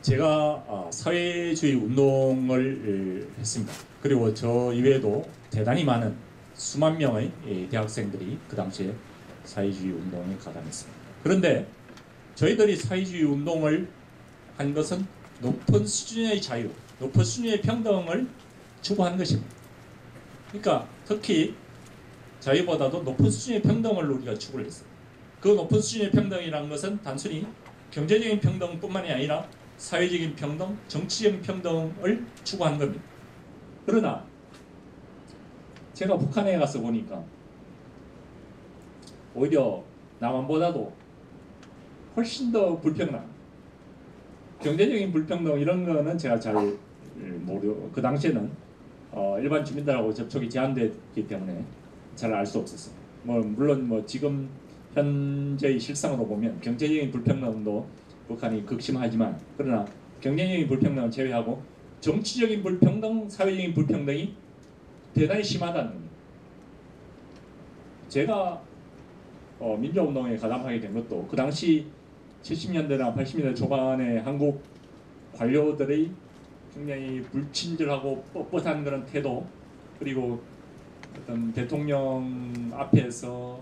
제가 사회주의 운동을 했습니다. 그리고 저 이외에도 대단히 많은 수만 명의 대학생들이 그 당시에 사회주의 운동에 가담했습니다. 그런데 저희들이 사회주의 운동을 한 것은 높은 수준의 자유, 높은 수준의 평등을 추구하는 것입니다. 그러니까 특히 자유보다도 높은 수준의 평등을 우리가 추구를 했어요. 그 높은 수준의 평등이라는 것은 단순히 경제적인 평등뿐만이 아니라 사회적인 평등, 정치적인 평등을 추구하는 겁니다. 그러나 제가 북한에 가서 보니까 오히려 남한보다도 훨씬 더 불평등, 경제적인 불평등 이런 거는 제가 잘 그 당시에는 일반 주민들하고 접촉이 제한됐기 때문에 잘 알 수 없었어요. 물론 지금 현재의 실상으로 보면 경제적인 불평등도 북한이 극심하지만, 그러나 경제적인 불평등을 제외하고 정치적인 불평등, 사회적인 불평등이 대단히 심하다는 겁니다. 제가 민주운동에 가담하게 된 것도 그 당시 70년대나 80년대 초반에 한국 관료들의 굉장히 불친절하고 뻣뻣한 그런 태도, 그리고 어떤 대통령 앞에서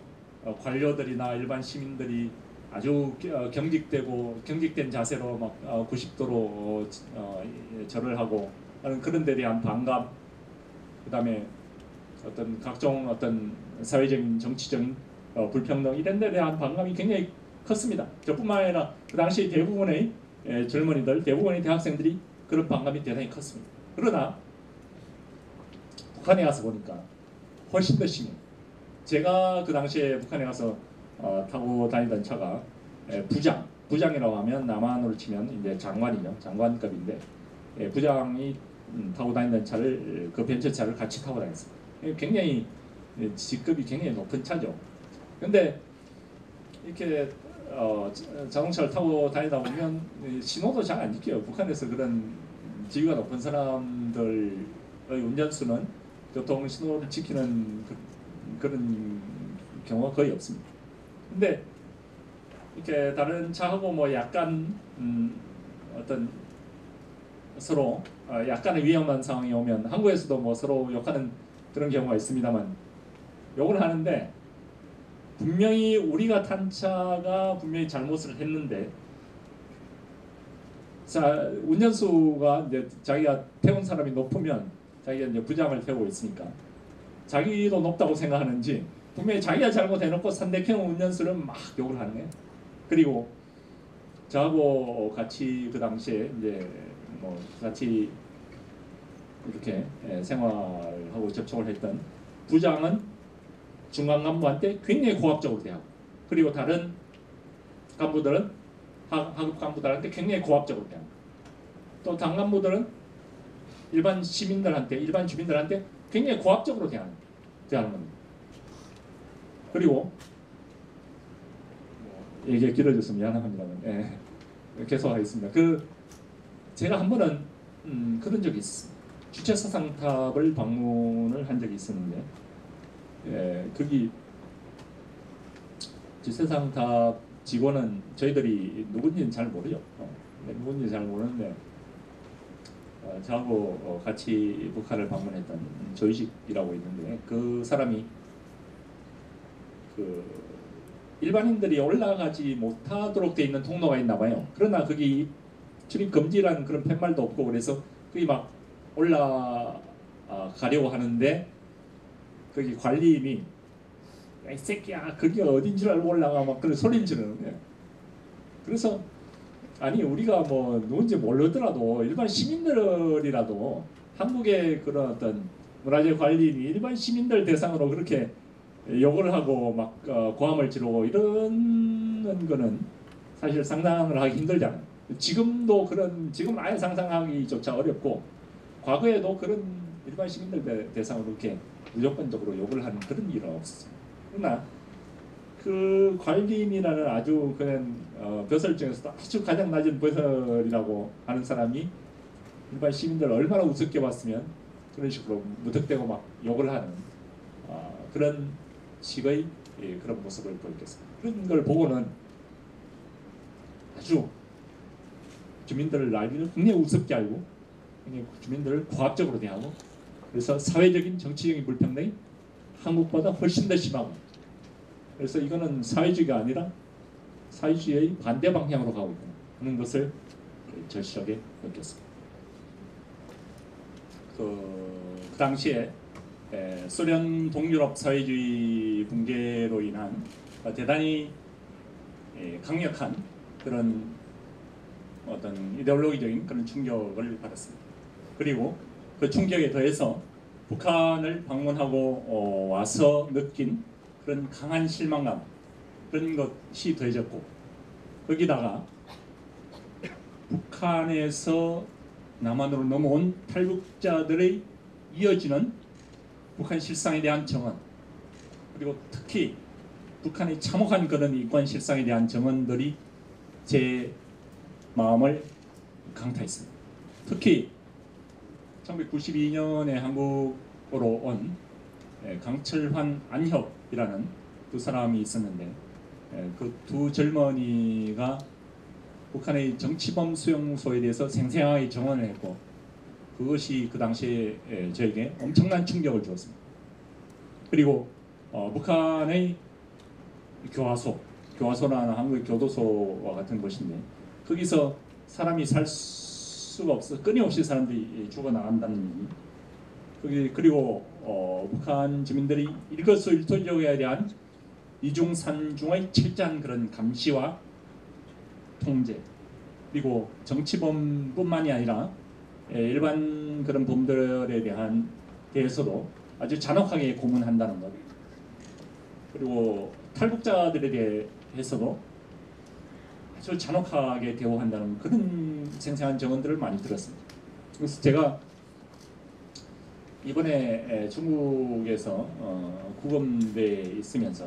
관료들이나 일반 시민들이 아주 경직된 자세로 막 90도로 절을 하고 하는 그런 데 대한 반감, 그다음에 어떤 각종 어떤 사회적인 정치적인 불평등 이런 데 대한 반감이 굉장히 컸습니다. 저뿐만 아니라 그 당시 대부분의 젊은이들, 대부분의 대학생들이 그런 반감이 대단히 컸습니다. 그러나 북한에 가서 보니까 훨씬 더 심해요. 제가 그 당시에 북한에 가서 타고 다니던 차가 부장이라고 하면 남한으로 치면 이제 장관이죠. 장관급인데 부장이 타고 다니던 차를, 그 벤츠차를 같이 타고 다녔어요. 굉장히 직급이 굉장히 높은 차죠. 근데 이렇게 자동차를 타고 다니다 보면 신호도 잘 안 지켜요. 북한에서 그런 지위가 높은 사람들의 운전수는 교통 신호를 지키는 그런 경우가 거의 없습니다. 근데 이렇게 다른 차하고 약간 어떤 서로 약간의 위험한 상황이 오면 한국에서도 서로 욕하는 그런 경우가 있습니다만, 욕을 하는데 분명히 우리가 탄 차가 분명히 잘못을 했는데, 자, 운전수가 이제 자기가 태운 사람이 높으면 자기가 이제 부장을 태우고 있으니까 자기도 높다고 생각하는지 분명히 자기가 잘못해놓고 상대편 운전수는 막 욕을 하는 거예요. 그리고 저하고 같이 그 당시에 이제 같이 이렇게 생활하고 접촉을 했던 부장은 중간 간부한테 굉장히 고압적으로 대하고, 그리고 다른 간부들은 하급 간부들한테 굉장히 고압적으로 대하고, 또 당 간부들은 일반 시민들한테, 일반 주민들한테 굉장히 고압적으로 대하는 겁니다. 그리고 얘기가 길어져서 미안합니다만 계속하겠습니다. 제가 한 번은 그런 적이 있습니다. 주체사상탑을 방문을 한 적이 있었는데, 거기 주체사상탑 직원은 저희들이 누군지는 잘 모르죠. 누군지 잘 모르는데 저하고 같이 북한을 방문했던 조이식이라고 있는데, 그 사람이 일반인들이 올라가지 못하도록 돼 있는 통로가 있나 봐요. 그러나 거기 출입 금지라는 그런 팻말도 없고, 그래서 거기 막 올라가려고 하는데 거기 관리인이 야, 이 새끼야 거기 어딘 줄 알고 올라가 막 그런 소리를 지르는 거예요. 그래서 아니 우리가 누군지 모르더라도 일반 시민들이라도 한국의 그런 어떤 문화재 관리인이 일반 시민들 대상으로 그렇게 욕을 하고 막 고함을 지르고 이러는 거는 사실 상상을 하기 힘들잖아요. 지금 아예 상상하기조차 어렵고, 과거에도 그런 일반 시민들 대상으로 이렇게 무조건적으로 욕을 하는 그런 일은 없었어요. 그러나 그 관리인이라는 아주 그냥 벼슬 중에서도 아주 가장 낮은 벼슬이라고 하는 사람이 일반 시민들을 얼마나 우습게 봤으면 그런 식으로 무턱대고 막 욕을 하는 그런 식의 그런 모습을 보였겠습니다. 그런 걸 보고는 아주 주민들을 나이를 굉장히 우습게 알고 굉장히 주민들을 고압적으로 대하고 그래서 사회적인 정치적인 불평등이 한국보다 훨씬 더 심하고 그래서 이거는 사회주의가 아니라 사회주의의 반대 방향으로 가고 있구나 하는 것을 절실하게 느꼈습니다. 그 당시에 소련 동유럽 사회주의 붕괴로 인한 대단히 강력한 그런 어떤 이데올로기적인 그런 충격을 받았습니다. 그리고 그 충격에 더해서 북한을 방문하고 와서 느낀 그런 강한 실망감 그런 것이 더해졌고 거기다가 북한에서 남한으로 넘어온 탈북자들의 이어지는 북한 실상에 대한 정언 그리고 특히 북한의 참혹한 그런 인권 실상에 대한 정언들이 제 마음을 강타했습니다. 특히 1992년에 한국으로 온 강철환, 안협이라는 두 사람이 있었는데 그 두 젊은이가 북한의 정치범 수용소에 대해서 생생하게 정언을 했고 그것이 그 당시에 저에게 엄청난 충격을 주었습니다. 그리고 북한의 교화소나 한국의 교도소와 같은 곳인데 거기서 사람이 살 수가 없어 끊임없이 사람들이 죽어나간다는 얘기 그리고 북한 주민들이 일거수일투족에 대한 이중산중의 철저한 그런 감시와 통제 그리고 정치범뿐만이 아니라 일반 그런 범들에 대해서도 아주 잔혹하게 고문한다는 것 그리고 탈북자들에 대해서도 아주 잔혹하게 대우한다는 그런 생생한 정언들을 많이 들었습니다. 그래서 제가 이번에 중국에서 구검대에 있으면서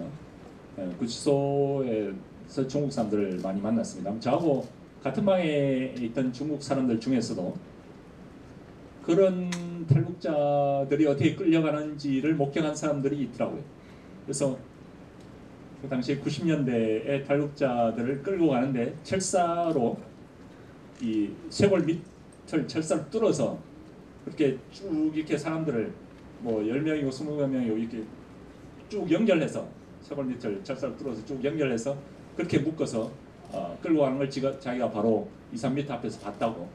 구치소에서 중국 사람들을 많이 만났습니다. 저하고 같은 방에 있던 중국 사람들 중에서도 그런 탈북자들이 어떻게 끌려가는지를 목격한 사람들이 있더라고요. 그래서 그 당시에 90년대에 탈북자들을 끌고 가는데 철사로 이 쇄골 밑을 철사를 뚫어서 그렇게 쭉 이렇게 사람들을 뭐 10명이고 20명이고 이렇게 쭉 연결해서 쇄골 밑을 철사를 뚫어서 쭉 연결해서 그렇게 묶어서 끌고 가는 걸 자기가 바로 2, 3m 앞에서 봤다고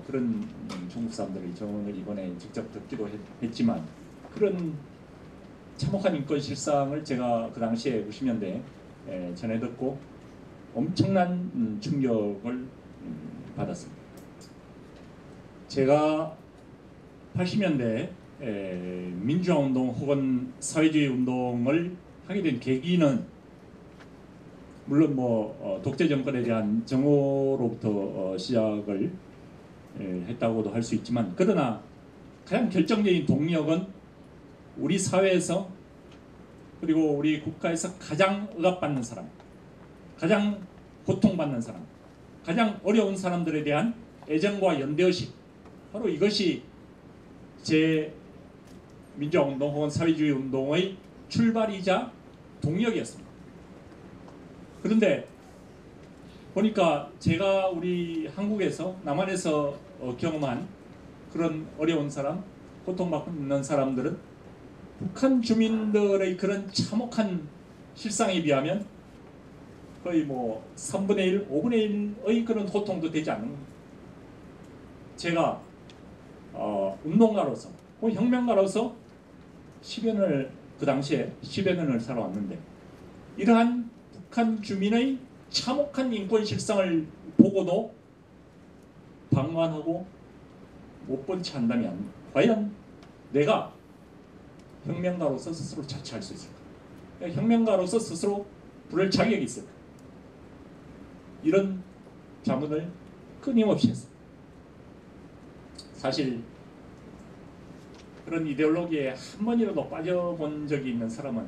그런 중국 사람들의 정언을 이번에 직접 듣기도 했지만 그런 참혹한 인권 실상을 제가 그 당시에 90년대에 전해 듣고 엄청난 충격을 받았습니다. 제가 80년대에 민주화운동 혹은 사회주의 운동을 하게 된 계기는 물론 뭐 독재 정권에 대한 정오로부터 시작을 했다고도 할 수 있지만 그러나 가장 결정적인 동력은 우리 사회에서 그리고 우리 국가에서 가장 억압받는 사람, 가장 고통받는 사람, 가장 어려운 사람들에 대한 애정과 연대의식 바로 이것이 제 민주화운동 혹은 사회주의 운동의 출발이자 동력이었습니다. 그런데 보니까 제가 우리 한국에서 남한에서 경험한 그런 어려운 사람, 고통받는 사람들은 북한 주민들의 그런 참혹한 실상에 비하면 거의 뭐 3분의 1, 5분의 1의 그런 고통도 되지 않는 겁니다. 제가 운동가로서 혁명가로서 10여 년을 그 당시에 10여 년을 살아왔는데 이러한 북한 주민의 참혹한 인권 실상을 보고도 방관하고 못 본 채 한다면 과연 내가 혁명가로서 스스로 자처할 수 있을까? 혁명가로서 스스로 부를 자격이 있을까? 이런 자문을 끊임없이 했습니다. 사실 그런 이데올로기에 한 번이라도 빠져본 적이 있는 사람은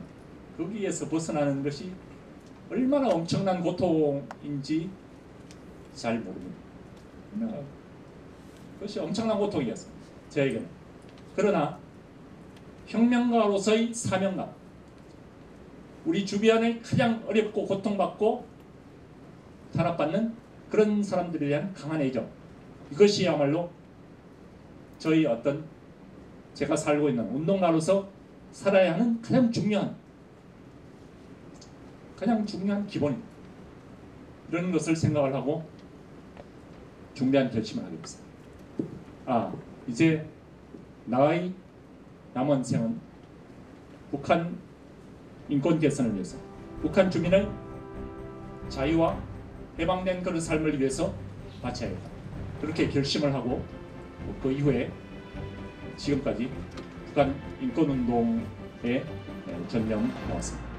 거기에서 벗어나는 것이 얼마나 엄청난 고통인지 잘 모릅니다. 그것이 엄청난 고통이었습니다. 저에게는. 그러나 혁명가로서의 사명감, 우리 주변에 가장 어렵고 고통받고 탄압받는 그런 사람들에 대한 강한 애정, 이것이야말로 저희 어떤 제가 살고 있는 운동가로서 살아야 하는 가장 중요한 기본입니다. 이런 것을 생각을 하고 중대한 결심을 하게 됐습니다. 이제 나의 남은 생은 북한 인권 개선을 위해서, 북한 주민의 자유와 해방된 그런 삶을 위해서 바쳐야겠다. 그렇게 결심을 하고 그 이후에 지금까지 북한 인권운동에 전념해 왔습니다.